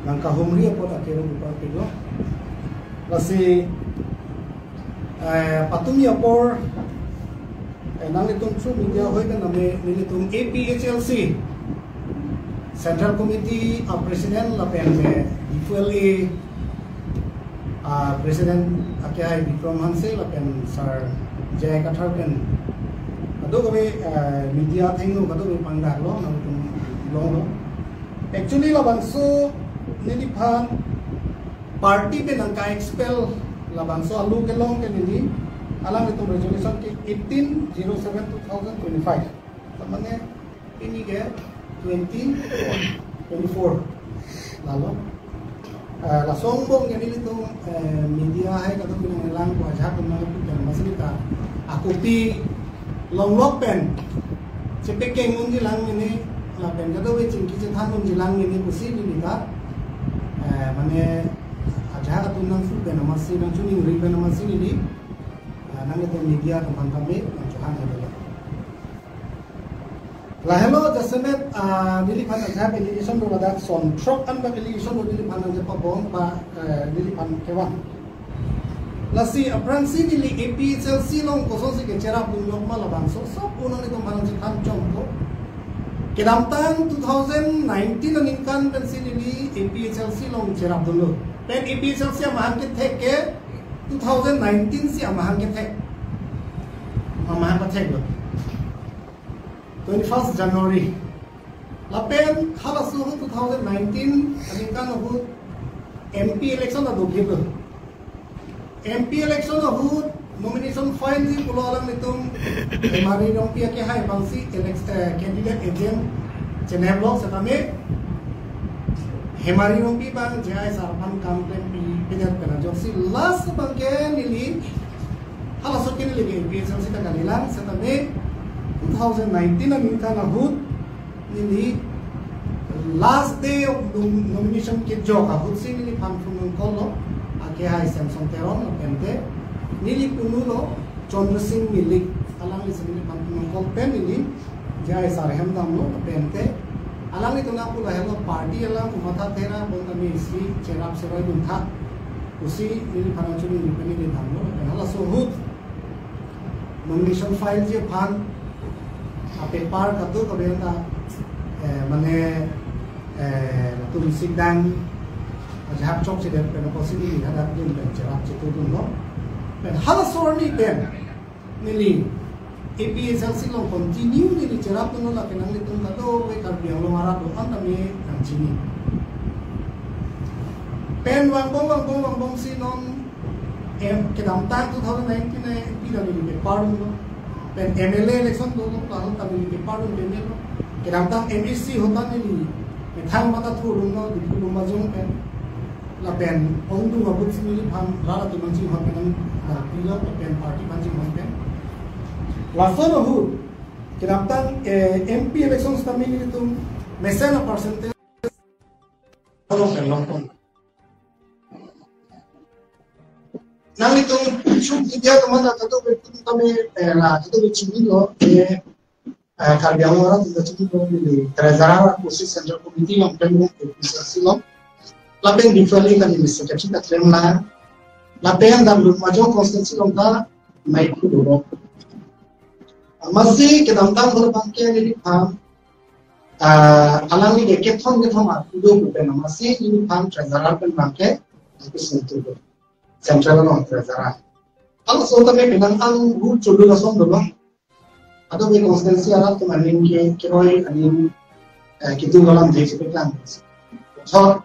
nang kahumri po akero bupa pilo lasi patumi apor nang itong true media hoy na nilitong APHLC Central Committee President lapen DFLA President Akyai Vikram Hanse lapen Sir Jay Kathar pen ado kami media thengu kado kami pangdak lo nang itong long actually labangso niliphan party pe nang ka expel labangso alu ke long ke nili alam itong resolution ke 1807/2025 tamane ini ke 2024 lalo la songbong yang itong media hai kado pinangilang ko aja ko mga putan masalita ako pi longlok pen cepekeng unji lang ini la pen kado we cingki cethan unji lang ini kusi dilita mane aja ka tunang fu pen amasi nang chuning ri pen amasi ni nang itong media teman kami nang chuhan adalah la hello jasemet niliphan aja application do ladak son trok an application do niliphan ang japabong pa niliphan kewan lasi apransi nili APHLC long koso si kecera punjok malabang so unang itong parang sitan chongko kedamtang 2019 ang inkan pensi nili APHLC long cerap dulu pen APHLC amahan ketek ke 2019 si amahan ketek amahan ketek lo 21st January lapen khalasu 2019 ang inkan ho MP election na dugib MP election na ho nomination file di pulo alam nitong mari nong pia ke hai bangsi candidate agent cheneblo sa kami hemari nong pi bang jai sarpan campaign pi pinat pena joksi last bangke nili hala sokin nili MP sa sita kanilang sa kami 2019 ang inka na hud nili last day of nomination ke joka hud si nili pampunong kolo ake hai Samson Teron pente nili punulo Chandra Singh milik alang li nili pampunong kol pen nili jai sarhem damlo pente alang itu na pula hello party alang umatha tera bon kami si cherap serai buntha usi nili panachuni nili damlo hala so hud nomination file je pan paper katu kabenta mane tu sidang ajab chok siden pen posili hadat din pen cerap citu dun no pen hala sorni pen nili APHLC long continue nili cerap dun la kenang litun katu we karbiang lo marat do antami ang chini pen wangbong sinon kedam tang 2019 na pila nili paper no pen MLA election dono plano kami di parun dene no kedamtang MEC hotan ni methang mata thurung no di pulu majung pen la pen ondu ngabut simili pham rara tu manchi hon pen pilo pen party manchi hon pen la sono hu kedamtang MP elections kami ni tum mesena percentage pen long nang itong shoot dia teman atau betul kami lah itu bicara lo karbiang orang tidak cukup di Trezara khusus Central Committee yang penuh administrasi lo lapen differently kan ini sekitar kita terima lapen dan belum maju konstitusi lo tak naik dulu masih kita tentang kalau bangkit ini paham alam ini keton aku bukan masih ini paham Trezara pen bangkit itu sentuh Central no Trezara. Kalau soalnya kami bilang ang guru coba langsung dulu, atau di konstitusi alat kemarin keroi anin kita dalam desa pekan. So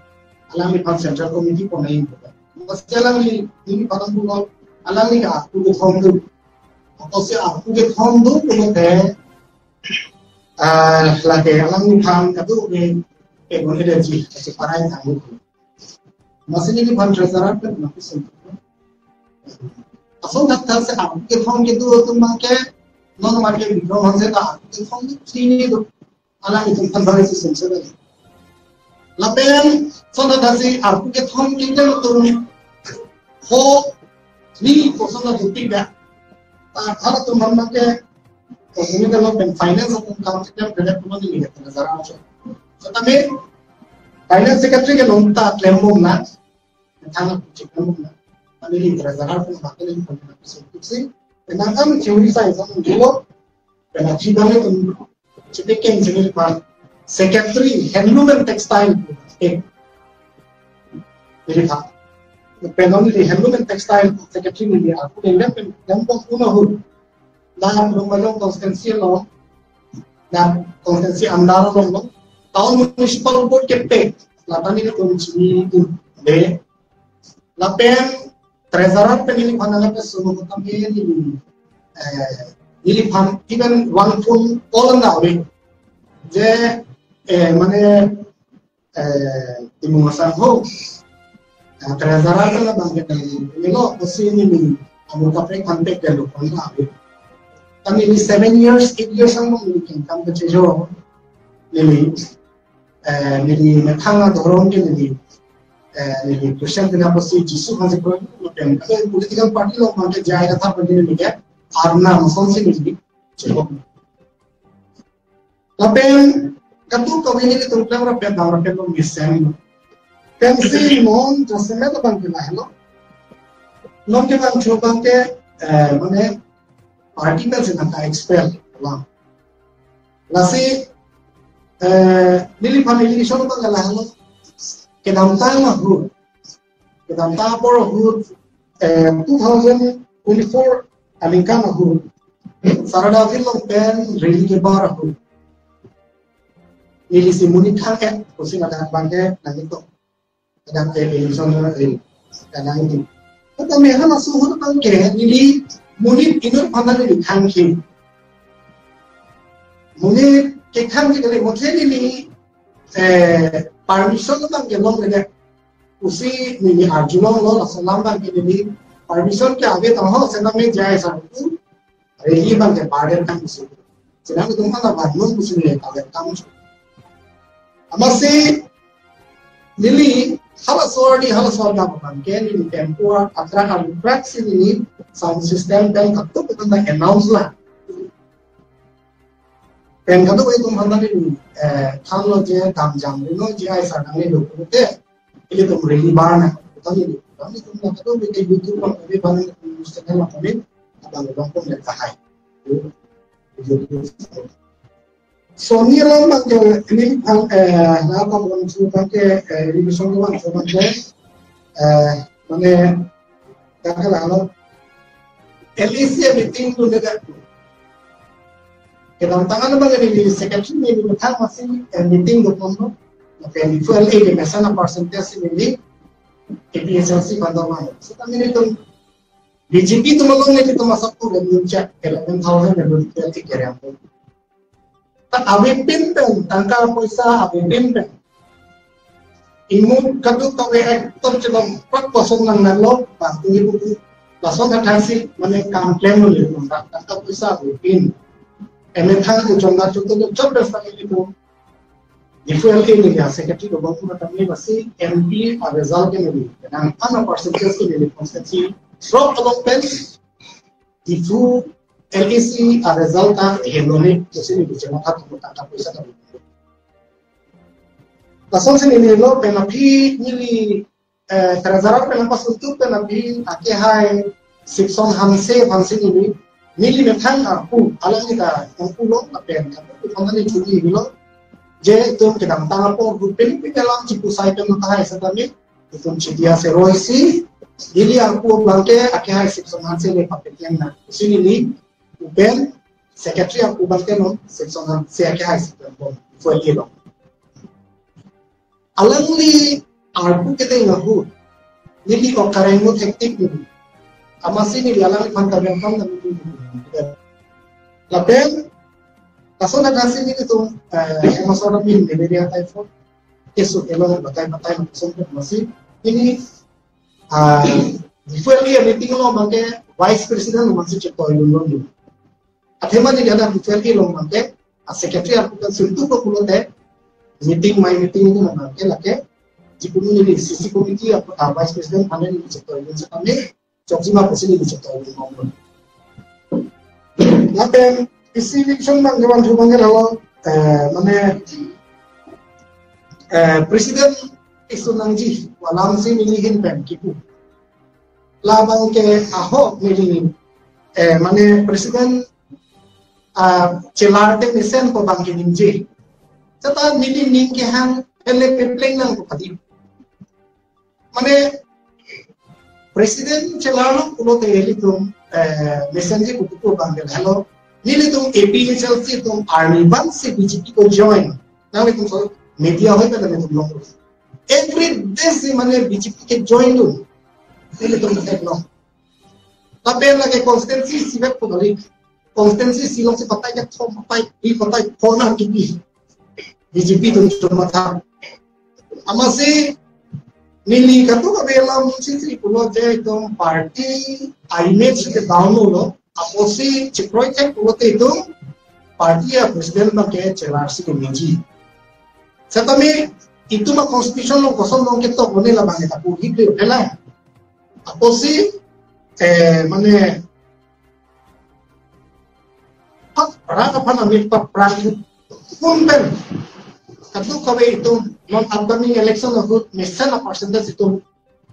alam ini pan Central Committee pun naik. Masih alam ini pada bulan alam ini aku ke Hondu, atau si aku ke Hondu pun ada lagi alam ini pan kado ke ekonomi energi separai tangguh. Masih ini pan Trezara kan masih sentuh. Asal datang se aku ke form gitu tu makai non makai Vikram Hanse tak ke form tu sini tu alam itu tambah itu sensor lagi. Lapen so datang se aku ke form gitu tu ho ni kosa tu tiga. Kalau tu makai ini kalau pen finance atau account kita berada di mana ni kita zara macam. So tapi Finance Secretary ke nonta claim na thang chicken na ani li treasurer pun bakal ni pun sih penangkan theory size ang dilo penachibane tu chicken sini pa secretary handloom and textile jadi tak penong di handloom and textile secretary ni aku dengar yang pun hul dan rumah konstitusi lo dan konstitusi amdara lo tahun municipal board kepe latani ke kunci de lapen treasurer penili pananga pe sumu kami ini pan even one full all na ore je mane timu masang ho treasurer pe la bangke ini lo usi ini amur kapre kontak ke lo pona ore kami ini 7 years 8 years ang mo milikin kam ke cejo nili metanga dorong ke nili Christian dengan posisi Jisu masih perlu dan kalau political party lo mungkin jaya kata berdiri ni ya arna masuk sini ni cukup. Tapi katu kau ini kita ulang rapat lo misal pensi mon jasme to bang kena lo lo ke bang coba ke mana party kan senang tak expel lah. Nasi nili family show bang kalah lo Kedamta na group, kedamta por group 2024 alingkan na group. Sarada film pen rally ke bar group. Ini si munitang kusi ada bangke nanti tu ada television na ini, karena ini. Tapi mereka masuk hulu bangke ini munit ini pandang ini kangki. Munit ke kangki kalau mungkin ini permission bang gelong lagi usi ini arjulong lo langsung bang ini permission ke आगे तो हो सेना में जाए सब रेली bang के बाहर काम उसी सेना में तुम ना बाहर लोग उसी में आगे काम अमसे मिली हला सोर्डी बang के ini temporal atra kan praksi ini sound system dan itu kita nak announce lah dan kalau itu mana ni kalau je dam jam ni je ai sarang ni dulu tu ini tu really barang betul ni kami tu nak tu di YouTube pun ada banyak channel apa ni abang abang pun nak tahu so ni lah macam ini nak abang cuba ke ini semua orang cuba ke mana tak kalau LEC meeting tu dekat Kita tangan bang ini secretary ni betul masih meeting dokumen, tapi fuel aid mesana percentage ini KPSLC bandar so kami ni tu BJP tu malam ni kita masuk tu revenue check 11,000 revenue check kira apa. Tak awet pimpen, tangkal poisa awet pimpen. Imun kadu tahu aktor celom pak kosong nang nalo, pasti itu langsung terasi mana komplain boleh tangkal poisa awet pimpen. Emetang itu jangka contoh job dasar itu di fuel ini ya secretary to bank kami masih MP result ini dan apa percentage ini konstitusi drop along pen di fu LEC result henone jadi di jangka satu tak bisa kami langsung sini lo penapi nili treasurer penapas untuk penapi akhirnya 600 hamse ini Nili metang aku alam kita aku lo apa yang aku pernah curi lo je itu kita tang apa grupen di dalam cipu saya pun tahu sebenarnya itu cidia seroisi nili aku bangke akhirnya seksongan sini pakai yang nak sini ni grupen secretary aku bangke no seksongan saya akhirnya seksongan fuel lo alam ni aku kita ingat nili kok karemu teknik ni amasi ni alam ni pantai yang kan Lapen, kaso na kasi ni itu masalah min dari dia typhoon, esok elok batai masuk masih ini di fuel dia meeting lo mangke vice president masih cepat dulu. Athema ni ada di fuel lo mangke secretary aku kan sentuh ko pulo deh meeting itu mangke lake jipunu ni sisi committee apa vice president ane ni cepat dulu kami cokcima pasti ni cepat dulu. Lapen isi election bang jawan bang kalau mana Presiden isunangji walam si milihin pen kipu labang ke Ahok mili mane presiden celarte misen ko bang kinimji sata mili ning ke hang ele pepleng nang ko pati mane presiden celalo pulo te eli tum mesenji kutu bang hello mili tum APHL se tum army bang se BJP ko join nawe tum so media hoy ta tum long every day se mane BJP ke join lu mili tum tek long tapi lagi konsistensi sibek ko dali konsistensi silong se patai ke thom patai di patai kona kipi BJP tum cuma tha amase nili katu ka belam sitri pulo je tum party image ke download aposi chikroi ke pulo te tum party ya presiden ma ke chelarsi ke meji satame itu ma constitution lo koson lo ke to bone la bang ta pu hikre ela aposi mane pat para pa na mit pa pran punten katu ka be itu non upcoming election of mission of percentage itu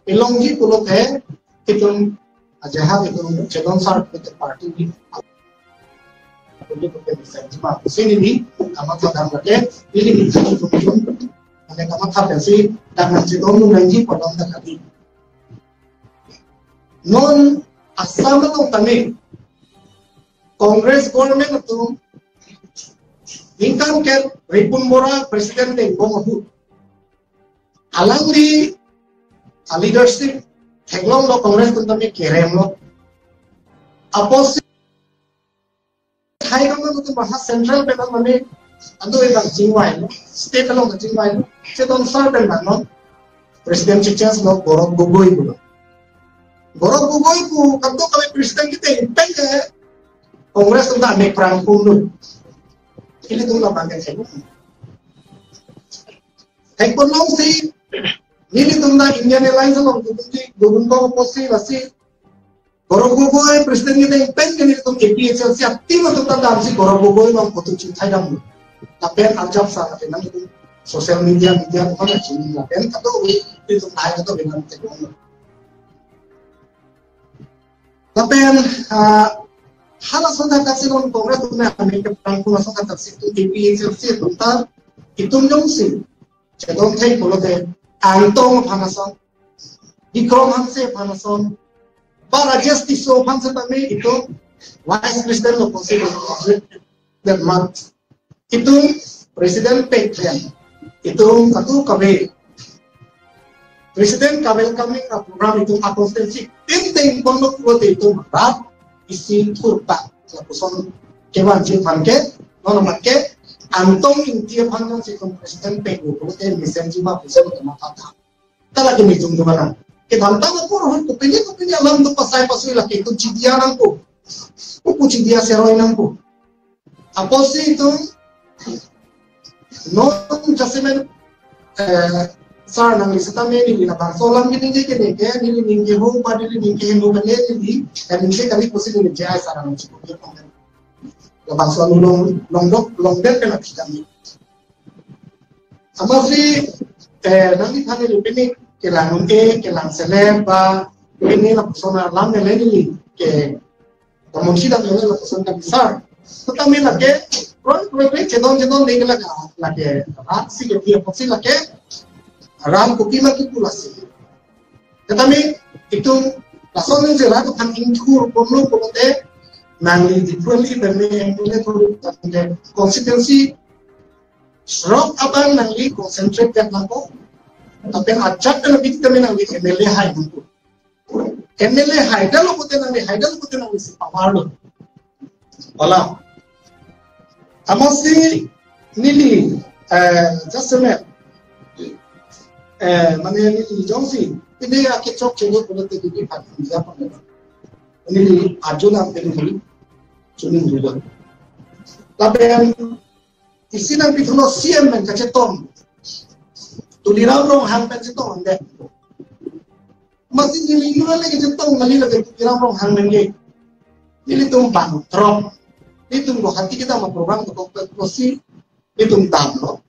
elongji pulo te itu ajaha itu chedon sar ke party di untuk ke senjima sini ni kama ta dam lage ini itu ane kama ta pensi dan chedon nu nanji podon ta kali non asam to tane Congress government itu income care Ripun Bora presiden te bomohu alang di leadership Heglong lo Congress kuntami kerem lo apos hai kamu tu bahas central pekan mane ando ebang jingwai lo state lo jingwai lo ceton sar pen no presiden chichas lo Borok Gogoi lo Borok Gogoi ku kanto kami presiden kita pen Congress tentang mek perangkum lo ini tu lo bangkai saya Ekon long si nili tunda Indian Airlines long tundi gurunto posi lasi Borogogoi presiden kita pen kini tum APHL si aktif tu tanda si Borogogoi long foto cinta dam tapi ajab sa tapi nang itu sosial media mana cini lah kan atau itu naik atau dengan teknologi tapi hal asal taksi long Kongres tu nak Amerika perangkum asal taksi tu APHL si tentang itu nyong si Chedon take pulo te Antong Panason, Dikrom Hanse Panason, para justice so Hanse tame itu vice president lo possible that month itu presiden Petrian itu satu kabe presiden kabel kami program itu akonstensi penting pondok pulo te itu rat isi kurta lakuson kewan panke nono makke Antong intia panjang si presiden pegu, kemudian misalnya cuma bisa bermata. Kita lagi mijung gimana? Kita tahu pun kupini alam tu pasai lagi itu cidia nangku, kuku cidia seroi nangku. Apa sih itu? Non jasmen sar nang lisita meni ni nabang solam gini kayak ni ninge home pada ni ninge home balik ni, dan ninge kali posisi ni jaya sarang cukup dia Labang selalu long dan kena kami. Sama si nanti kami lebih kelang seleb ini lah persona lam meleni ke komunisi dan ini lah persona besar. Tetapi lagi proyek cedon lagi rat si ke dia posisi lagi ram kopi lagi pula si. Tetapi itu langsung ni jelas tu kan ingkur perlu kote Nangli differently dan yang punya tu konsistensi serok abang nangli concentrate yang lampu tapi ajak dan lebih kita nangli MLA high lampu MLA high dah lo putih nangli si power lo olah amasi nili just a minute mana nili jongsi ini akhir cok cengok boleh terjadi pada siapa ini ajunan ini cunin juga. Tapi yang isi nang pituno siam men kacetom. Tuliraw rong hang kacetom ande. Masih nilai lagi kacetom ngali lagi tuliraw rong hang nenge. Nili tumpang trop. Itu hati kita mau program untuk prosi itu tam lo.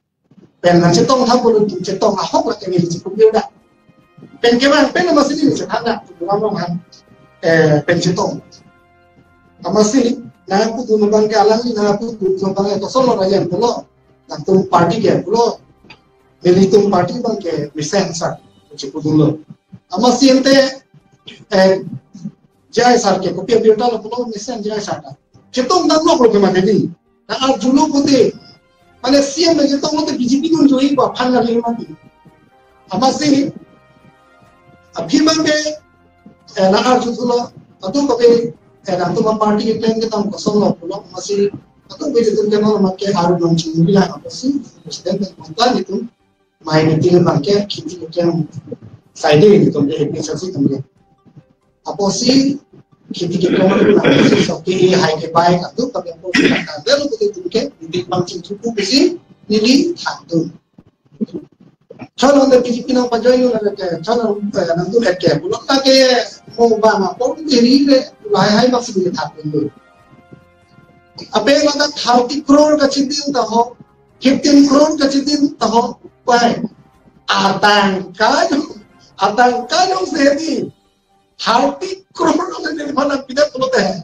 pen nan cetong tha polo tu cetong ahok la keni ci kumbil da pen keman pen masih ni cetana tu ramong han pen cetong masih na aku tu nubang ke alam ni na aku tu nubang ke solo raja polo na tu party ke polo militum party bang ke misen sa ci kudulo masih ente jai sar ke kopia biota lo polo misen jai sar cetong dan lo polo keman ni na arjulo putih mana siang macam tu orang tu BJP pun join buat panel lima ni. Apa sih? Abhi mana nak arju tu lah. Atau kau nak tu parti klaim kita orang kosong lah pulau masih. Atau kau jadi tu kenal makai aru launching ni lah apa sih? Presiden mantan itu main itu makai kita klaim side ni tu dia episode tu dia. Apa sih? Kita klaim tu nak sih seperti high ke baik atau tapi apa sih? Ada lu betul ke? Di pangcing cukup besi nili hantu. Kalau anda BJP nang pajoy nang ada kalau nang tu ada bulok tak ke mau bama pun diri le hai masih dia tak dulu. Apa yang ada 30 crore ka chitin taho 15 crore ka chitin taho pai atang kayo sehdi 30 crore ne mana pindah tu teh.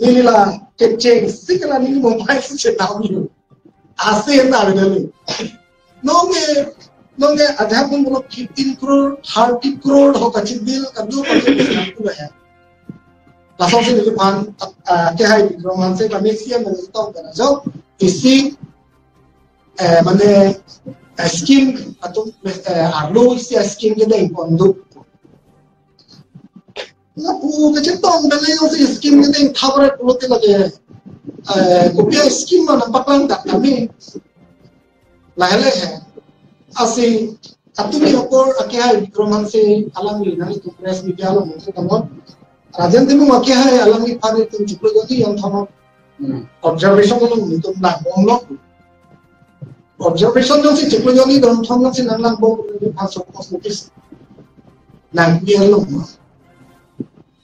Inilah kecing sikala ni mobile se tahu ni. Asal tak ada ni. Nonge ada pun kalau 15 crore, 30 crore ho kacil bil kadu kacil tu lah. Langsung sini depan kehai di rumah saya kami siapa yang tahu kan? So isi mana skim atau arlo isi skim kita impon tu. Napu kacil tong bela yang si skim kita yang thabar pulut lagi. Kopia skim mana paklan tak kami. Lahir है asing atumi opor akia ikroman se alami nani tu press media lo muncul kamu rajan timu akia hai alami pane tu juplo jadi yang thama observation lo muncul na bonglo observation jo si juplo jadi dong thama si nang bong ni pasok kosmetis nang dia lo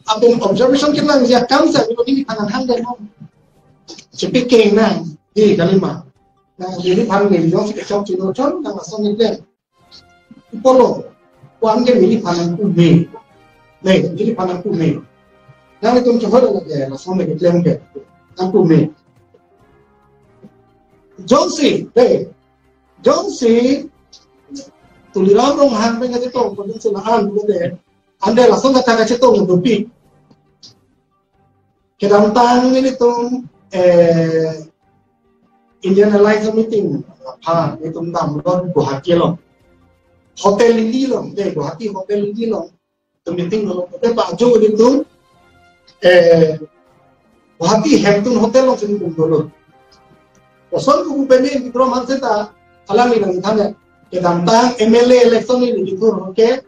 abang observation kita ni ya kam sa bilo ni panan hang dai mo speaking na di kalima. Nah, jadi pan ni jom si kecok cino con, nang asal ni dia. Polo, wan ke milih panan kume, nih, jadi panan kume. Nang itu coba lagi, asal ni kita ke, nang kume. Jomsi, tuliran rong han pengen itu, pengen selahan boleh. Anda langsung kata kacau tu ngedupi. Kedantang ini tu, Indian Alliance meeting, itu nam lor Guwahati lo, hotel ini lo, Guwahati hotel ini lo, itu meeting lo, tapi Pak Jo itu, Guwahati Hampton hotel lo sini dulu. Pasal tu beli di rumah saya, alami dengan tanya, kedantang MLA election ini itu, oke,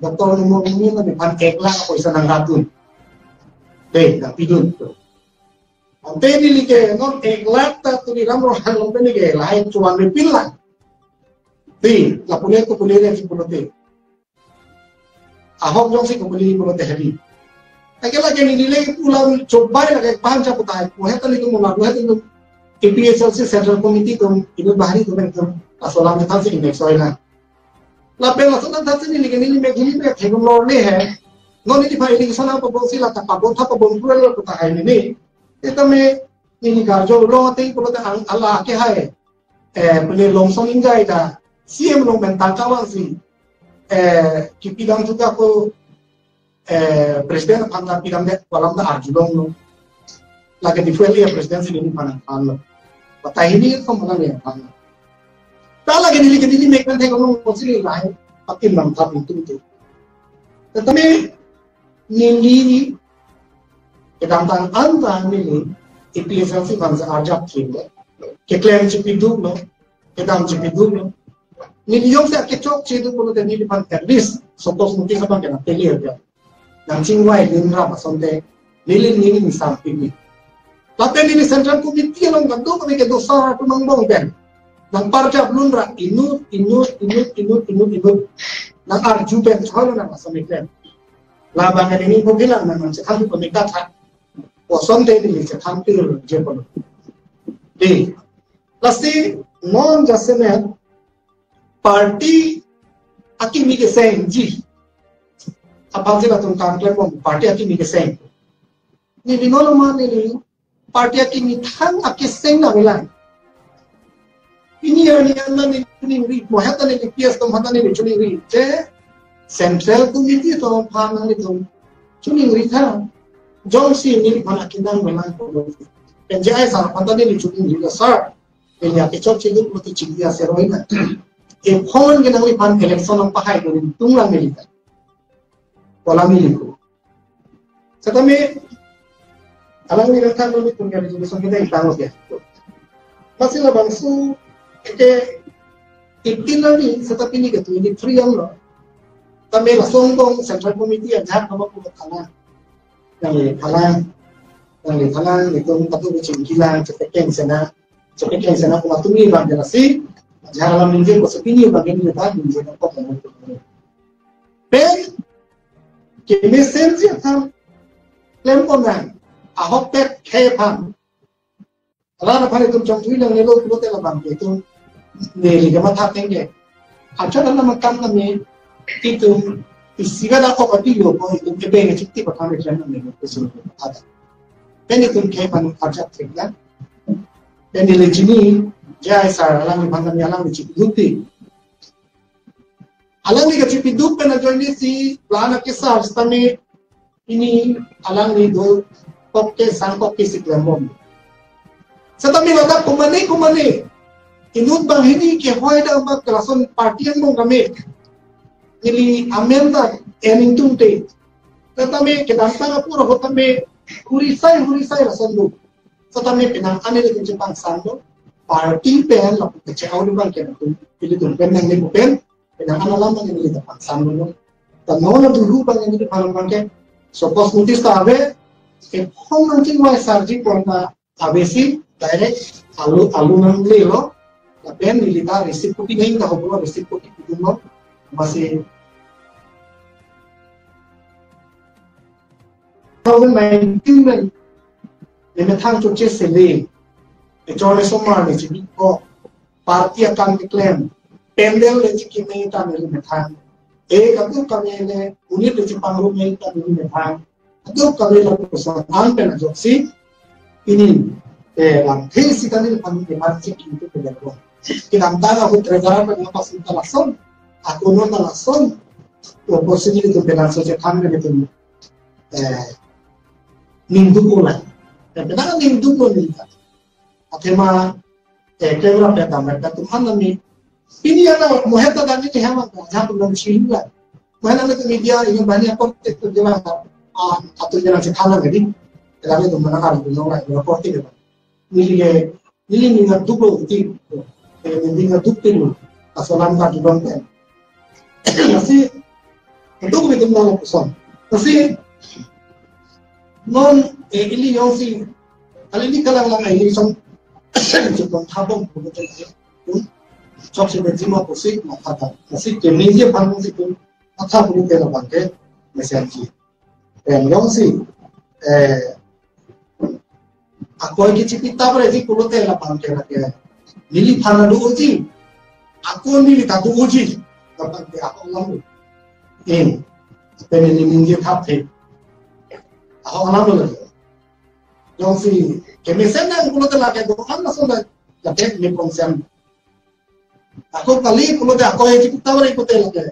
Dr. Nimo ini kan depan eklah apa isa nang ratun, dah pidun. Ante ni like non eklat tu ni ramro halong ni ke lain cuan repil lah. Ti, la punya tu punya ni pulote. Ahok jong si kumpuli pulote hari. Agak lagi ni nilai pulau coba lagi paham siapa tahu. Wah tu itu mula, wah tu KPSLC Central Committee tu ini bahari tu macam asolam kita sih indeks soalnya. Lapen asolam kita sih ni megini ni thegum lor ni hai. Non ini bahari ni sana apa bosi lah tak apa bonta apa bontura lor tu tak hai ni. Itu me ini garjo long ati pulote Allah ke hai. Punya longsong injai dah. CM long bentar kawan si. Kipidang juga aku presiden pantai pidang dek walam dah arjulong lo. Lagi di fuel ya presiden sini ni panang lo. Patah ini tu mana ni panang. Tak lagi dili make nanti kalau sini lain pakai mantap itu. Tetapi nili kedantang anta nili IPSLC bangsa ajak kini. Keklaim cipiduk lo, kedam cipiduk lo. Nili yang saya kecok cidu pun ada nili pan at least sotos mungkin apa kena pelir dia. Nancing wai lindra pasonte nili misal ini. Tapi nili Central Committee long gantu kami ke dosa tu mangbong ben. Nang parca blundra inut. Nang arju ben chalo nang asamiken. Labangan ini pun bilang memang sekali pemikatan. Pasonte nili sekali je pun. Di, pasti non jasene party akimi ke seng ji abang sila tung kangkle pom party akimi ke seng ni binolo man ni party akimi thang akiseng na bilang ini yang ni ni ri mohata ni PS tum hata ni chuni ri je central committee to phang ni tum chuni ri tha jong si ni mana kindang bilang ko penjai sa hata ni chuni ri sir ini ake chok chigit mati chigya seroina e phone ke nang pan election ang pahay ko rin tunglang milita wala miliko sa kami alam ni kan ni punya resolution kita itangos ya masih bangsu ite itinari sa tapi ni ketu ini free ang lo kami lasong tong central committee ang jahak nama ko kala yang kala itong patu chingkilang cetekeng sana ko matumi bang jelasi jahal minje ko sepini bagian kita minje ko kamu pen kini sensi tham lemponan ahok tek kepam ala na phane tum chongthui lang nelo ko te la bang itu neli ga matha tenge acha na makam na me itu isiga da ko pati yo ko itu ke be chikti pa khame chana me ko su ada pen itu kepam acha thekla pen ni jini jai sar alang ni bangam alang ni chipiduti alang ni chipidup pe na joini si plana ke sar stame ini alang ni do pokke sangkok ke siklamom satami lata kumane inut bang hini ke hoida ba klason party ang mong kami nili amenda ening tunte satami ke dantang puro hotame hurisai rason do satami pinang anele ke jepang sando party pen la ke awni bang ke tu pilih tu pen nang ni pen pinang analam bang ni ta sando no tanaw na dulu bang ni palang bang ke suppose notice ka ave ke hong nang ting wai sarji porta abesi direct alu nang lelo la pen nilita receipt copy nahi ta hobo receipt copy kuno masih 2019 में ये थांग चुके से ले जोड़े सोमवार में जी को party account claim pandal ले जी की में ता मिली में थांग एक अदु कमे ने उन्हीं ले जी पांगरो में ता मिली में थांग अदु कमे लो को संधान पे न जोसी इनी ram thei si kan ni pan ke mar chi ki to pe lo ki nam ta ga hu trezara pe na pasin ta lason aku no ta lason to possibly to pe na so je kham ne to minggu pula kadang minggu pun kita atema kebra pe ta mereka Tuhan nami ini ana moheta dan ini hama ja pun nang sila mana na media ini banyak apa itu jelas atau jelas khala gadi kadang itu mana kan no la report ini nili nga duplo ti nili nga duplo asolan ka di donten kasi itu ko bitin na person kasi non ili yung si alili ka lang ay isang chupon habong pumunta chok si benzima posik makata kasi kemeje pangong si kun atha pumunta na bangke mesenji yung si aku lagi cipta berarti kulo tela pangke lagi nili phana do uji aku nili tatu uji dapat dia aku lalu penili ninje thapte aku lalu lagi yang si kemesen na kulo tela ke do an naso na lagi ni konsem aku kali kulo te aku lagi cipta berarti kulo tela ke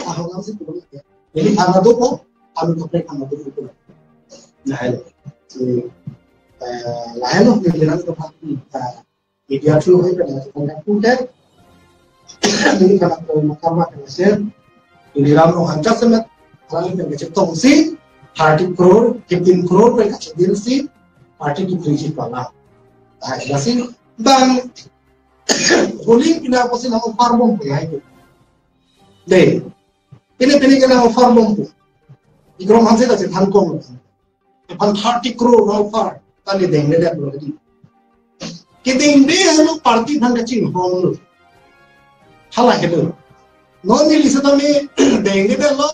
aku lalu si kulo lagi nili phana do ko anu kapre phana do kulo nah lain loh pilihan kepada media tu hai pada kita punya ini kalau mahkamah Malaysia ini ramai hancur semet kalau kita baca tongsi 30 crore 15 crore mereka cedil si parti di prinsip pala nasi bang ruling kita pasti nama farmong punya itu deh ini kita farmong pun ikram hasil dari Hongkong pan 30 crore no far tali dengne de lagi kede inde halo party thang ching hong lo hala helo no ni lisata me dengne de lo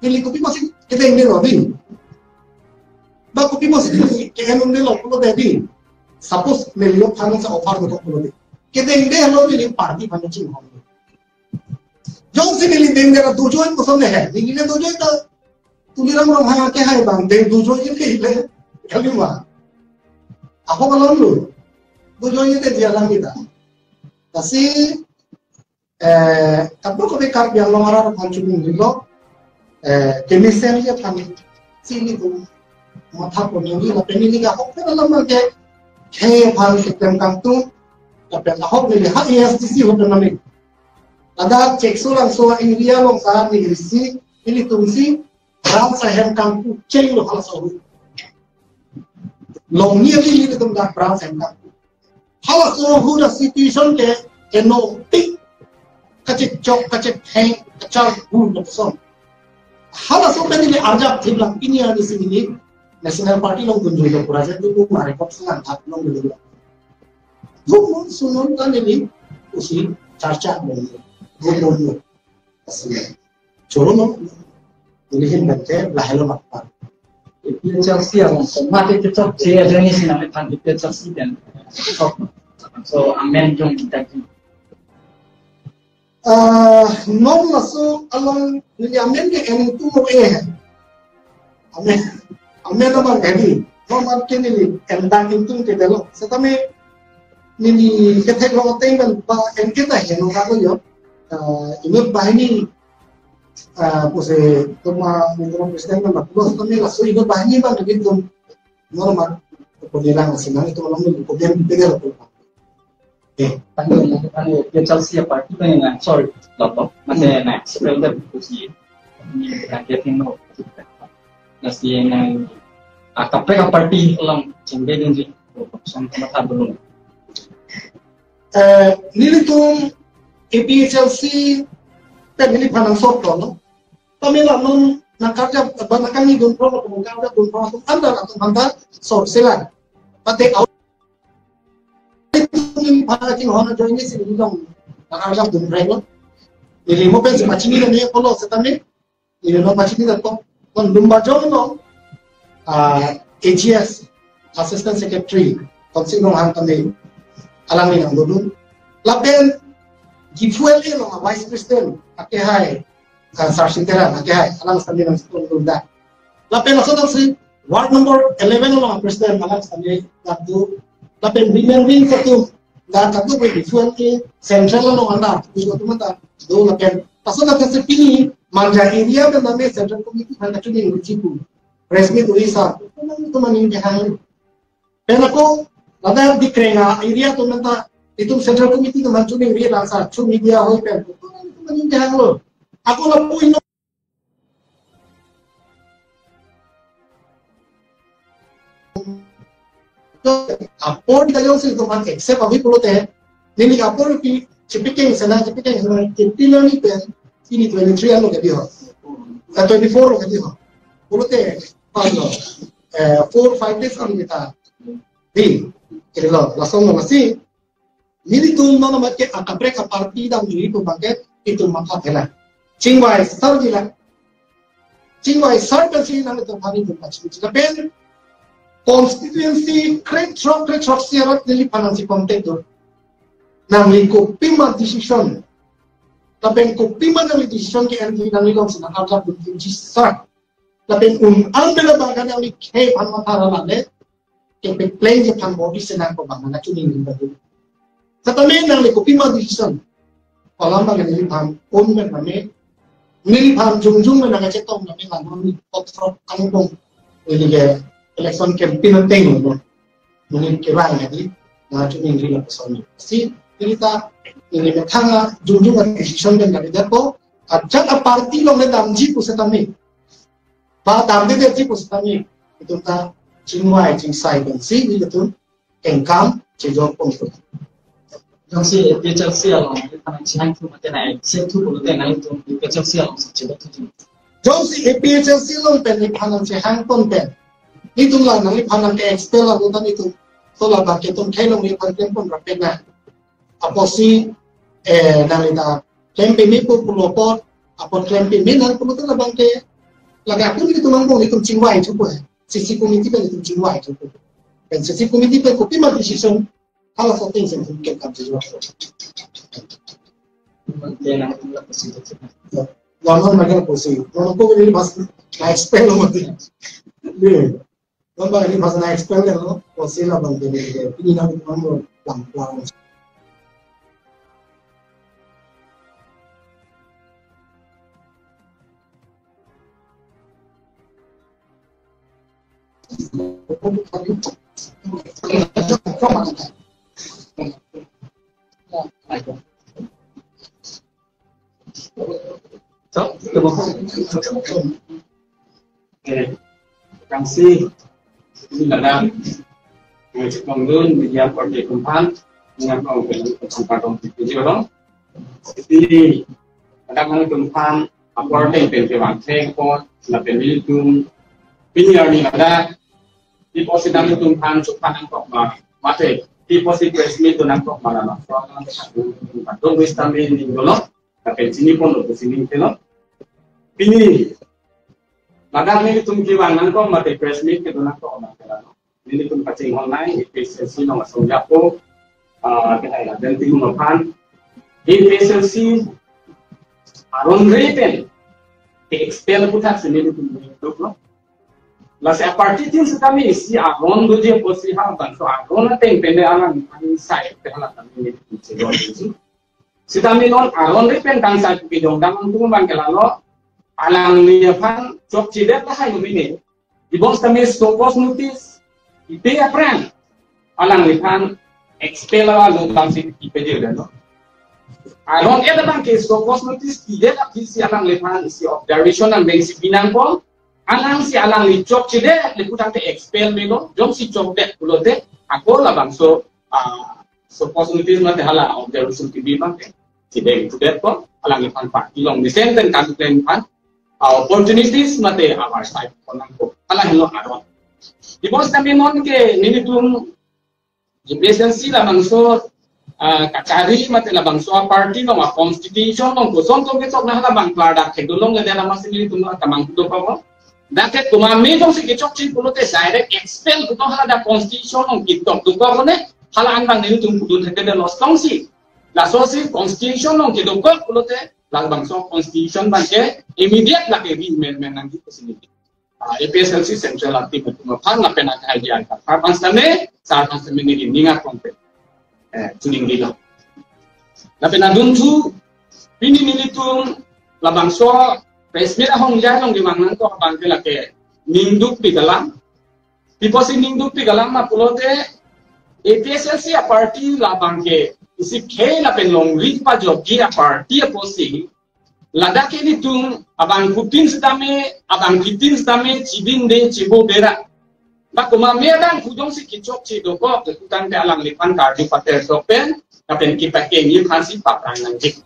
ni kopi masih kede inde lo din ba kopi masih ke hanon de lo ko de din suppose me lo thang sa offer ko ko de kedeng deh lo pilih party pada cing hong. Jauh sini lideng deh tujuan kosong deh, ini tujuan itu tuliran orang hanya ke hai bang, deh tujuan ini kile kali mah. Aku kalau lu tujuan itu jalan kita. Tapi kalau kau dekat yang lamaran pancung dulu, kemisennya kami sini tu mata penuhi, tapi ini nggak kau pernah lama ke hal sistem kantung, tapi ahok ni hak ESTC hotel nami. Ada cek sulang soal India long saat ni risi, ini tungsi rasa hem kantung cek lo hal soal. Long ni ini tu dah rasa hem kantung. Hal soal huda situation ke no tik kacik cok kacik heng kacang huda person. Hal soal ni arjab thiblang ini ada di sini. National Party long kunjung ke Puraja itu mereka senang tak long dulu. Gumon sunon kan ini usi carca dulu. Gumon asli. Coron long ilihin bete lahelo makbar. Itu Chelsea yang mati tetap dia ada ni sih namanya pan itu Chelsea dan so amen jom kita ki. Non masuk along ini amen ke yang itu mau amen. Amen naman ini, naman kini endang itu kita lo. Setame nini kita kalau tinggal bah kita heno kago yo, ini bah ini, puse tuma menurut presiden kan bagus. Setame langsung ini bah ini bah lebih tu normal. Kemudian senang itu orang itu kemudian dipegang tu. Anu dia Chelsea party kan yang sorry, laptop masih next sebentar posisi ini kita tino. Nasi yang KPK party lang cengbe din di sama ta belum. Nili tu APHLC pemilih panang sotro no. Pamela non nakarja banakan ni gun pro ko karja gun pro tu anda atau anda sort selan. Pate au ni paraking hona join ni sini dong nakarja gun pro. Nili mo pen macini ni polo setame. Nili no macini to kon lumba jono AGS Assistant Secretary Konsil Nong Hang Tande alang ni nang dulu lapen gifuel lo Vice President ake hai Sarsintera ake hai alang tande nang dulu dah lapen langsung si Ward number 11 lo President alang tande datu lapen women wing satu dah datu boleh gifuel ke Central lo anda itu tu mata do lapen langsung lapen si pilih manja area dan namanya Central Committee hanya cuma yang bercipu resmi tulisan itu meninggalkan. Dan aku ada di Krenga area tu nanti itu Central Committee tu macam ni area rasa cuma media hoi pen itu meninggalkan lo. Aku lapuin apor kita jauh sih tu macam except avi pulau teh. Ini apor pi cipiking sana cipilang ni pen ini 23 lo kedio. 24 lo kedio. Pulau teh. 4-5 days kami kita di kilo langsung masih mili tu mana macam akabrek partida mili tu bangke itu maka telah cingwai sarjila cingwai sarjasi nang itu hari tu macam itu tapi constituency create shock siarat dari panansi konten tu nang liko pima decision tapi ko pima nang decision ke NG nang liko sana ada bunyi jisar tapi ambela bagan yang dikhe panmatara lale ke plane je pan body senang ko bangana tuning din badu satame nang le kopima decision kolam bagan ni pan men name nil pan jungjung men nang chetong nang lan oxford kanong ini ke election campaign teng no mungkin kira ngadi na tuning din person si kita ini methanga jungjung decision den ngadi ko ajak party lo ne damji ku satame ba damde de ti pustami itu ta cingwai cingsai dan si itu engkam cijong pungtu Chelsea dia Chelsea lah kita nak tu macam mana setu pun dia nak itu dia Chelsea lah macam tu Chelsea Chelsea long pen ni panan si hang pon pen itu lah nang panan ke expel lah bukan itu so lah ba ke ton kailong ni panan pon rapena aposi nang ita kempe ni pun pulopor apon kempe ni nang pun tu lah bangke laga aku ni tu mangkong itu cingwai tu pun sisi komiti pen itu cingwai tu pun dan sisi komiti pen kopi mati decision hala sa ting sen ke kam ji wa Lawan mereka posisi, orang kau ini mas expel loh mati, ni, orang ini mas expel kan, posisi lah bang ini nak orang lang. Kasih ini dalam bangun media partai kumpulan dengan kumpulan itu orang jadi kadang-kadang kumpulan partai penjualan tekor lebih itu ini ada di posisi dalam kumpulan kumpulan kok mati di posisi resmi itu nak kok malah soalnya kumpulan Western ini dulu tapi sini pun untuk sini itu ini Madam ini tum kiwan nangko mati press meet kita nangko orang kelano. Ini tum kacing online, PSLC nama Songjapo, kita ada tim mapan. PSLC aron reten, expel putar sini tum itu loh. Lasi aparti tim sekami si aron duje posisi hamban, so aron nanti pende alang inside pehala kami ini tum sedot itu. Sitami non aron reten kan saya pijong dalam tum bang kelano. Alang liapan job cidet lah yang ini. Di bawah kami stokos notis, itu apa? Alang liapan expel lah lubang si IPJ dah. Aron ada bang ke stokos notis tidak lagi si alang liapan si observation dan bengsi binang pun. Alang si alang li job cidet liputan te expel bego. Jom si job det pulau te. Aku lah bang so stokos notis mati hala observation TV bang ke. Cidet cidet pun alang liapan pak. Ilong disenten kasus liapan. Opportunities mate our side konangko ala hilo aron di bos kami non ke nini tum PSLC la bangso kacari mate la bangso party no ma constitution no koson to ke tok na la bang plada ke dulong le na mas nini tum tamang to pa dake tuma me jong si ke chok chi pulote direct expel to hala da constitution no ki tok to ko ne hala an bang nini tum pudun hete de los tong si la so si constitution no ki do ko pulote lang bangso constitution bangke immediate lagi amendment nanti ke sini. PSLC central aktif itu mapan la pena idea ka. Papan stame saat stame ni ninga konten. Tuning dilo. La pena duntu pini ni tum la bangso resmi ahong janong di mangan ko bangke lake ninduk di dalam. Piposi ninduk di dalam ma pulote PSLC a party la bangke isi khe la penlong ripa jogi a party a posi lada ke ni tung abang putin stame abang kitin stame cibin de cibo bera ba kuma medang kujong si kichok ci doko ketutan ke alang lipan kardi pater sopen kapen kita ke ni phansi paprang nanjik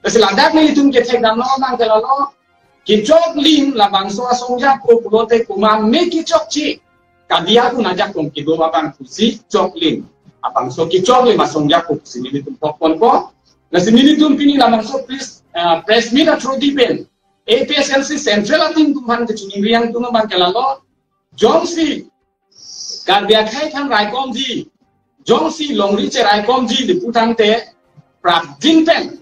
kasi lada ni tung ke thek dam no bang kelalo kichok lim la bang so songja ko pulote kuma me kichok ci kadia ku najak kong kido abang kusi chok lim abang so kichok lim songja ko sini tum pokon ko na sini tum pini la bang so please press meet at Rodipen, APSLC Central Ating Tuhan Kecuniang Tuhan Bangkelalo, Jongsi, Karbiakai Kan Raikomji, Jongsi Longriche Raikomji di Putante, Prab Jinpen,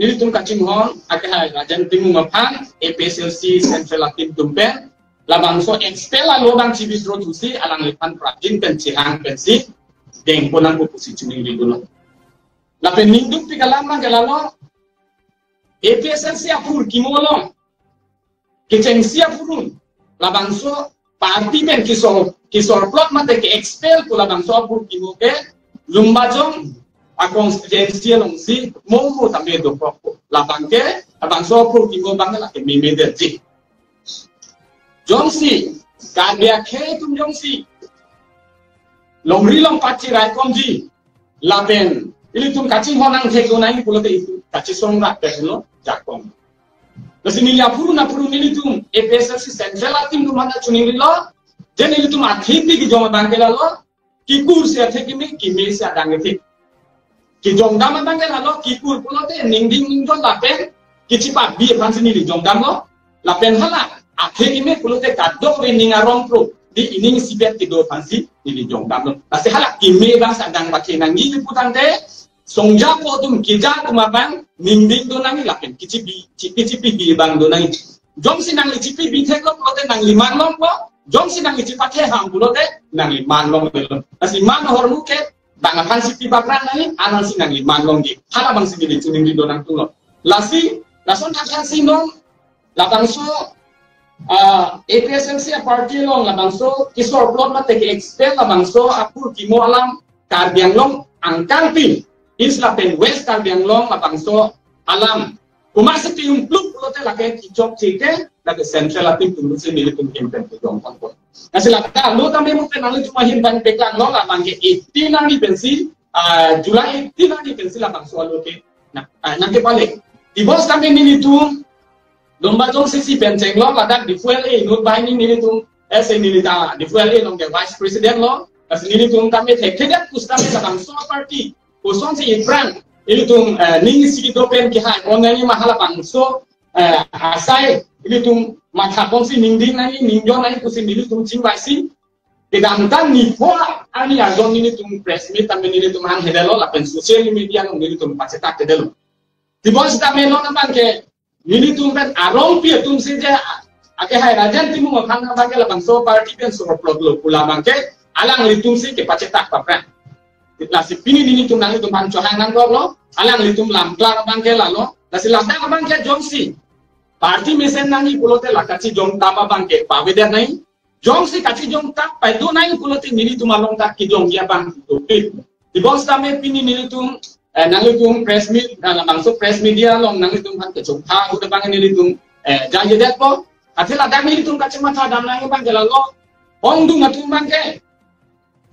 Nilitum Kacimhon, Akahai Rajan Timu Mapan, APSLC Central Ating Tumpen, Labangso Expela Lobang Cibisro Tusi, Alang Lipan Prab Jinpen Cihang Pensi, Deng Ponang Pupusi Cuning Liduno. Lapen Ninduk Pikalam Bangkelalo, APSLC apur kimolong keceng siap purun labangso parti pen kisor plot mate ke expel pula bangso apur kimoke lumbajong a constituency long si momo tambe do poko labangke abangso apur kimo bangla ke mimederji jongsi kadya ke tum jongsi longri long pachi rai komji lapen ili tum kacing honang theko nai pulote itu kaci songra peslo jakong. Kasi nila puru nili tum APSLC Central Atim dumana chunili lo, jen nili tum akhipi ki joma bangkela lo, ki kur se athe ki me se adange thi. Ki jom dama bangkela lo ki kur pulote ningding ningjon lapen ki chipa bi fansi nili jom dam lo, lapen hala athe ki me pulote kadok re ninga rompro, di ini sibet tido fansi ini jong tam nasi halak kimi bang sadang baca nangi liputan deh songja po tum kija kumabang ninding do nangi lapen kicipi bi bang do nangi jong sinang licipi bi theklo kote nang liman long po jong sinang licipat he ham bulo deh nang liman long belum nasi man hormu ke bang fansi pi bakran nangi anan sinang liman long di hala bang sini tuning di do nang tulo lasi lason takkan sinong labang so APSMC party long labang so kisor plot mate ke expel labang so apur kimo alam Karbiang long angkang pin isla pen west Karbiang long labang so alam kumasuk yung pluk plote lake kicok cike lake central atim tunggu si militum campaign ke jong pon kasi laka lo tambe mo penali cuma himban pekan long labang ke 18 nang di pensi Julai 18 nang di pensi labang so aloke nah nanti balik di bos kami nilitum domba jong sisi penceng lo ladak di fuel not binding nilitum ese nilita di fuel long ke vice president lo as nilitum kami tekedat kustami labang so party kosong si Ibrahim nilitum ning sigi dopen ki hai onani mahala bang so asai nilitum mathapon si ningding nani ningjon nani kusi nilitum cingwasi Kedamtan ni pola ani azon nilitum press meet tambe nilitum han hedelo lapen social media long nilitum pacetak hedelo di bos kami lo naman ke Nili tumpen arong pia tum saja ake hai rajan timu makan bangke labang so party pen so plot lo pula bangke alang litum si ke pacetak papran lasi pini nini tum nang tum panco hang nang lo alang litum lam klar bangke lalo lasi ladang bangke jongsi party mesen nangi pulote lakaci jong tapa bangke paweder nai jongsi kaci jong tap pai do nai pulote nini tum along tak ki jong dia bang di bos kami pini nini tum nanglitung press meet labang so press media long nanglitung kan kecuk ha udah bang nilitung janji det po atil ada nilitung kacamata dam nang bang gelalo ondung atung bang ke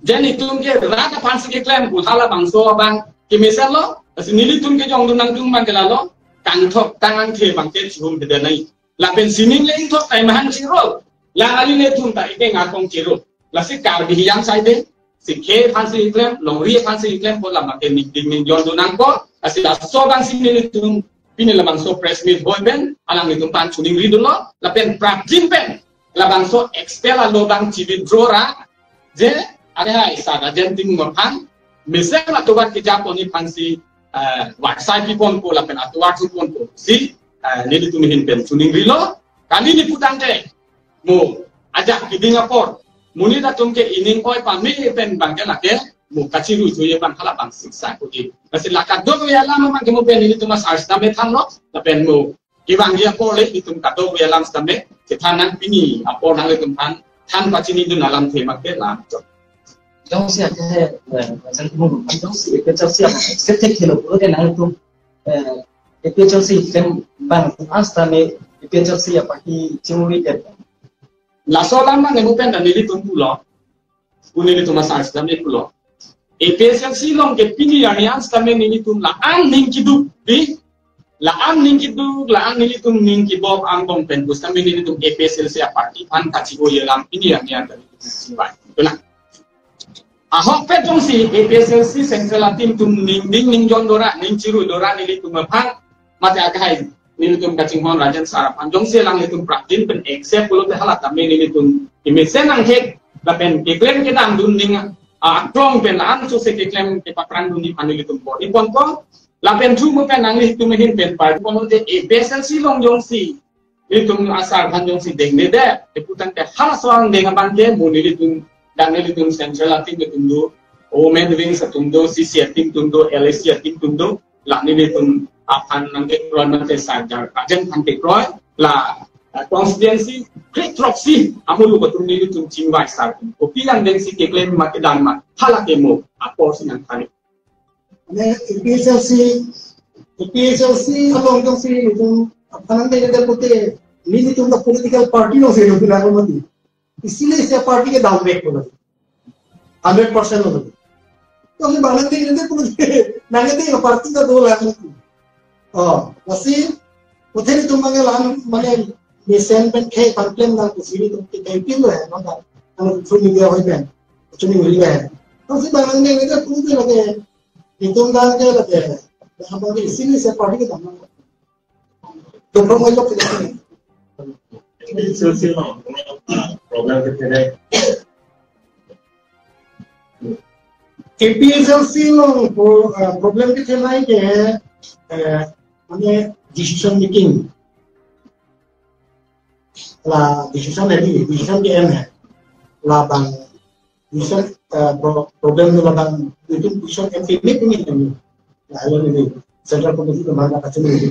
jadi tung ke rata pansi ke klaim utala bang so bang ke misal lo nilitung ke jong nang tung bang gelalo kanthok tangan ke bang ke cium de nai lapen sining le thok tai mahan ciro la ali le tung ta ike ngakong ciro lasi kar di yang side sikhe fancy claim longri fancy claim po lamang ke ding jon dunang ko asila so bang sini tum pini lamang so press meet boy ben alang nitum pan chuning ri dulo lapen prapjin ben labang so expel lo bang cibi drora je ada hai sa agenting morhan misal atuat ke japon ni fancy website pon ko lapen atuat pon ko si ni tum hin ben chuning ri lo kali ni putang de mo ajak ke Singapore muni da tum ke ining oi pami pen bangke lake mu kaciru joye bang kala bang siksa ko di kasi lakat do ya lama mang ke mo pen ini tumas arsta me than lo la pen mu kiwang dia ko le itum kato ya lam stame ke thanan pini apo nang le tum than pacini du nalam the mak ke la jong sia ke san mu jong sia ke sia ke te ke lo de nang tum ke jong sia pen bang arsta me ke jong sia party chimuri ke la sola man ne bupen dan nili tum pulo punili tum asar stame pulo EPSLC long ke pini yang stame nili tum la an ning kidu bi la an ning kidu la an nili tum ning ki bob ang bong pen bus stame nili tum EPSLC party pan kaci go yelam pini yang dari siwai benar ahok pe jong si EPSLC central team tum ning jon dora ning ciru dora nili tum pan mate agai nilitum kacing hon rajan sarapan jong selang nilitum praktin pen accept pulo te halat kami nilitum imesen ang hek lapen iklem kita andun ning akrong pen an so se iklem ke pakran dun di panilitum po ipon ko lapen tu mo pen ang nilitum hin pen par pon te e besel si long jong si nilitum asar han jong si deng ne de iputan te hal soang deng ban ke mo nilitum dan nilitum central ating nilitum do o men wing sa tundo si ating tundo LSC ating tundo la nilitum akan nanti keluar nanti saja kajian nanti keluar la konstitusi klik troksi amulu betul ni itu cingwai sar kopi yang dari si keklaim mati dan mat halak emo apa sih yang kali ne PSLC along dong si itu apa nanti ada putih ini itu untuk political party no sih itu nak mati इसलिए इस पार्टी के दाम ब्रेक हो गए 100% हो गए तो हम बालन के लिए पुलिस नागे थे पार्टी का 2 lakh masih putih itu mengelang mana desain pen kayak komplain dan kesini tuh kayak gitu ya nggak kalau cumi dia hoikan cumi hoikan masih barang ini kita putih lagi hitung dan kayak lagi apa di sini saya party kita mana tuh mau jawab tidak ini silsilah program kita APSLC lo problem के थे लाइक माने decision making ला decision के एम है ला बang decision problem ला bang itu decision empiric ini ला lo ini central committee kemana kacau ini